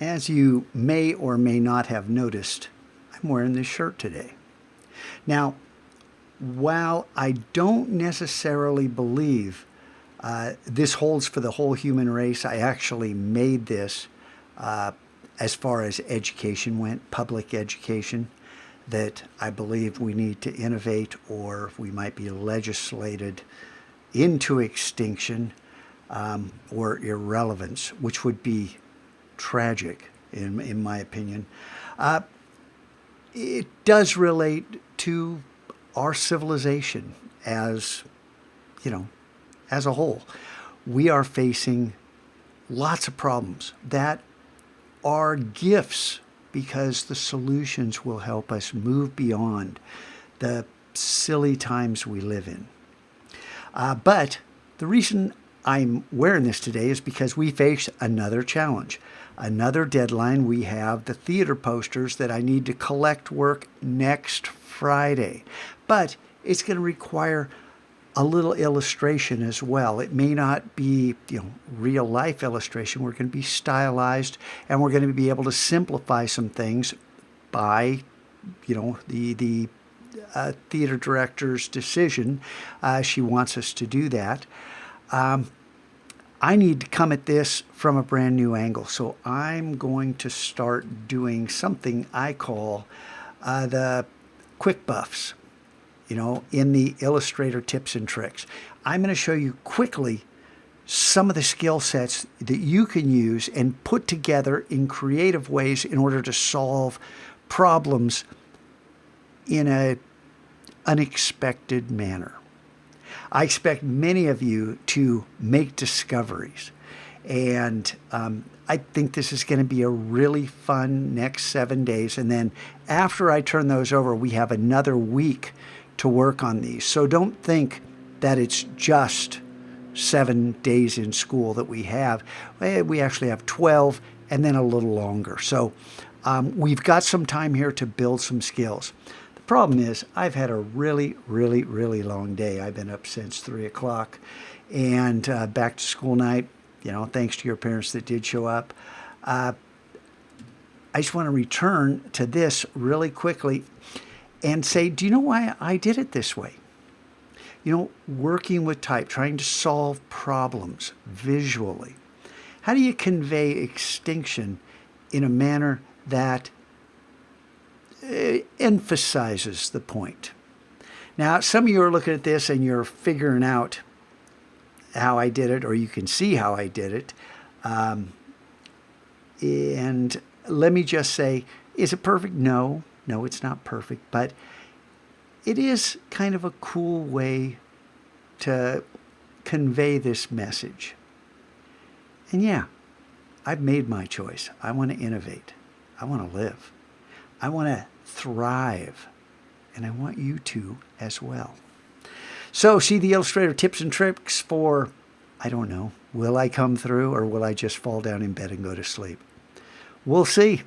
As you may or may not have noticed, I'm wearing this shirt today. Now, while I don't necessarily believe this holds for the whole human race, I actually made this as far as education went, public education, that I believe we need to innovate or we might be legislated into extinction or irrelevance, which would be tragic in my opinion. It does relate to our civilization as, as a whole. We are facing lots of problems that are gifts because the solutions will help us move beyond the silly times we live in. But the reason I'm wearing this today is because we face another challenge, another deadline. We have the theater posters that I need to collect work next Friday, but it's going to require a little illustration as well. It may not be, real life illustration. We're going to be stylized, and we're going to be able to simplify some things by, the theater director's decision. She wants us to do that. I need to come at this from a brand new angle. So I'm going to start doing something I call the quick buffs, in the Illustrator tips and tricks. I'm going to show you quickly some of the skill sets that you can use and put together in creative ways in order to solve problems in an unexpected manner. I expect many of you to make discoveries, and I think this is going to be a really fun next 7 days. And then after I turn those over, we have another week to work on these. So don't think that it's just 7 days in school that we have. We actually have 12 and then a little longer. So we've got some time here to build some skills. The problem is I've had a really, really, really long day. I've been up since 3 o'clock and back to school night, thanks to your parents that did show up. I just want to return to this really quickly and say, do you know why I did it this way? Working with type, trying to solve problems visually. How do you convey extinction in a manner that emphasizes the point? Now, some of you are looking at this and you're figuring out how I did it, or you can see how I did it. And let me just say, is it perfect? No, it's not perfect, but it is kind of a cool way to convey this message. And yeah, I've made my choice. I want to innovate. I want to live. I want to thrive. And I want you to as well. So see the Illustrator tips and tricks for, I don't know, will I come through or will I just fall down in bed and go to sleep? We'll see.